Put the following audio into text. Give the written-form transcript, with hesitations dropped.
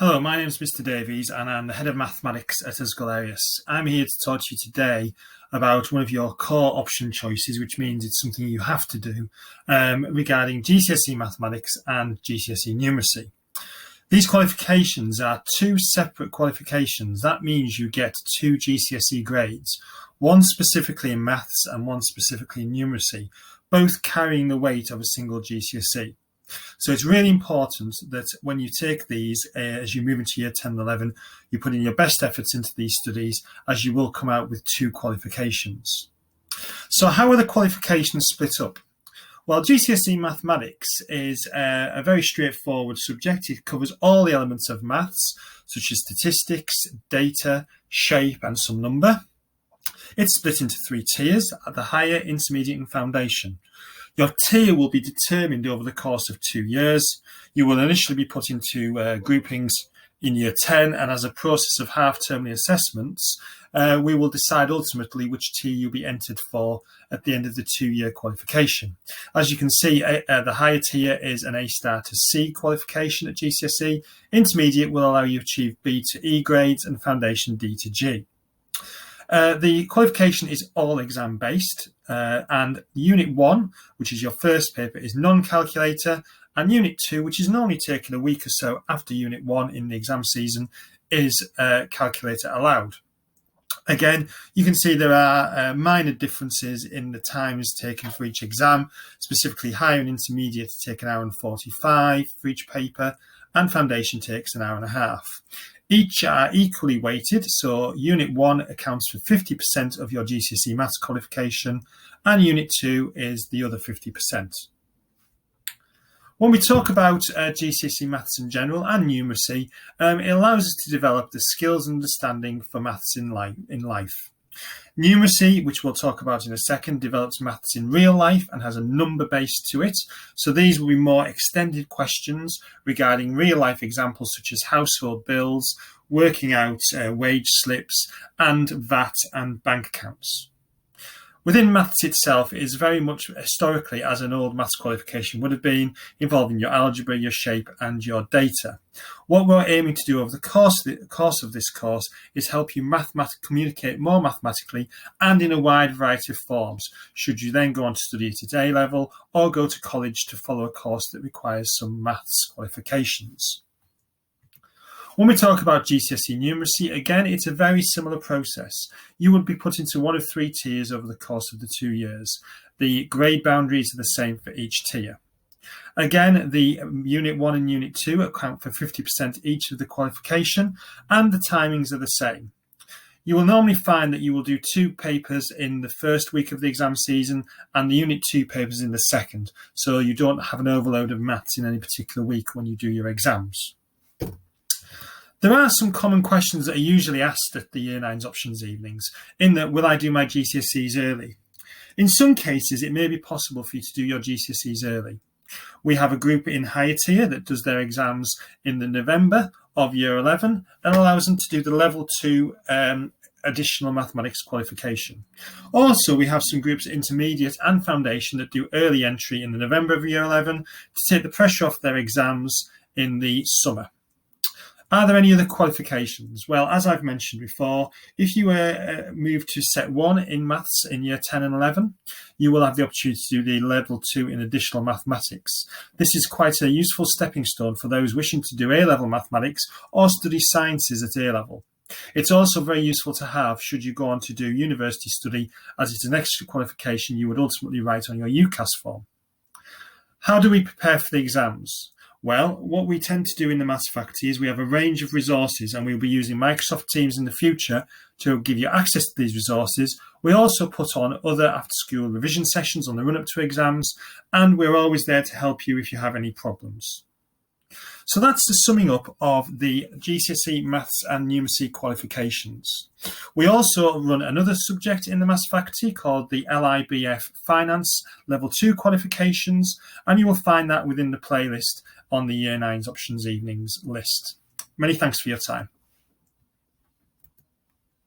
Hello, my name is Mr. Davies and I'm the Head of Mathematics at Asclepius. I'm here to talk to you today about one of your core option choices, which means it's something you have to do, regarding GCSE Mathematics and GCSE Numeracy. These qualifications are two separate qualifications. That means you get two GCSE grades, one specifically in maths and one specifically in numeracy, both carrying the weight of a single GCSE. So it's really important that when you take these, as you move into year 10 and 11, you put in your best efforts into these studies, as you will come out with two qualifications. So how are the qualifications split up? Well, GCSE Mathematics is a very straightforward subject. It covers all the elements of maths, such as statistics, data, shape, and some number. It's split into three tiers: at the higher, intermediate, and foundation. Your tier will be determined over the course of 2 years. You will initially be put into groupings in year 10, and as a process of half-termly assessments, we will decide ultimately which tier you'll be entered for at the end of the 2-year qualification. As you can see, the higher tier is an A star to C qualification at GCSE. Intermediate will allow you to achieve B to E grades, and foundation D to G. The qualification is all exam based, and Unit 1, which is your first paper, is non-calculator, and Unit 2, which is normally taken a week or so after Unit 1 in the exam season, is calculator allowed. Again, you can see there are minor differences in the times taken for each exam. Specifically, higher and intermediate take 1 hour and 45 for each paper, and foundation takes 1 hour and a half. Each are equally weighted, so Unit 1 accounts for 50% of your GCSE Maths qualification, and Unit 2 is the other 50%. When we talk about GCSE Maths in general and numeracy, it allows us to develop the skills and understanding for maths in life. Numeracy, which we'll talk about in a second, develops maths in real life and has a number base to it. So these will be more extended questions regarding real life examples such as household bills, working out wage slips, and VAT and bank accounts. Within maths itself, it is very much historically as an old maths qualification would have been, involving your algebra, your shape, and your data. What we're aiming to do over the course of this course is help you communicate more mathematically and in a wide variety of forms, should you then go on to study it at A level or go to college to follow a course that requires some maths qualifications. When we talk about GCSE Numeracy, again, it's a very similar process. You would be put into one of 3 tiers over the course of the 2 years. The grade boundaries are the same for each tier. Again, the Unit 1 and Unit 2 account for 50% each of the qualification, and the timings are the same. You will normally find that you will do 2 papers in the first week of the exam season and the Unit 2 papers in the second, so you don't have an overload of maths in any particular week when you do your exams. There are some common questions that are usually asked at the Year 9's options evenings, in that, will I do my GCSEs early? In some cases, it may be possible for you to do your GCSEs early. We have a group in higher tier that does their exams in the November of Year 11 and allows them to do the Level 2 additional mathematics qualification. Also, we have some groups intermediate and foundation that do early entry in the November of Year 11 to take the pressure off their exams in the summer. Are there any other qualifications? Well, as I've mentioned before, if you move to Set 1 in maths in year 10 and 11, you will have the opportunity to do the Level 2 in additional mathematics. This is quite a useful stepping stone for those wishing to do A-level mathematics or study sciences at A-level. It's also very useful to have should you go on to do university study, as it's an extra qualification you would ultimately write on your UCAS form. How do we prepare for the exams? Well, what we tend to do in the Maths faculty is we have a range of resources, and we'll be using Microsoft Teams in the future to give you access to these resources. We also put on other after-school revision sessions on the run-up to exams, and we're always there to help you if you have any problems. So that's the summing up of the GCSE Maths and Numeracy qualifications. We also run another subject in the Maths faculty called the LIBF Finance Level 2 qualifications, and you will find that within the playlist on the Year 9's options evenings list. Many thanks for your time.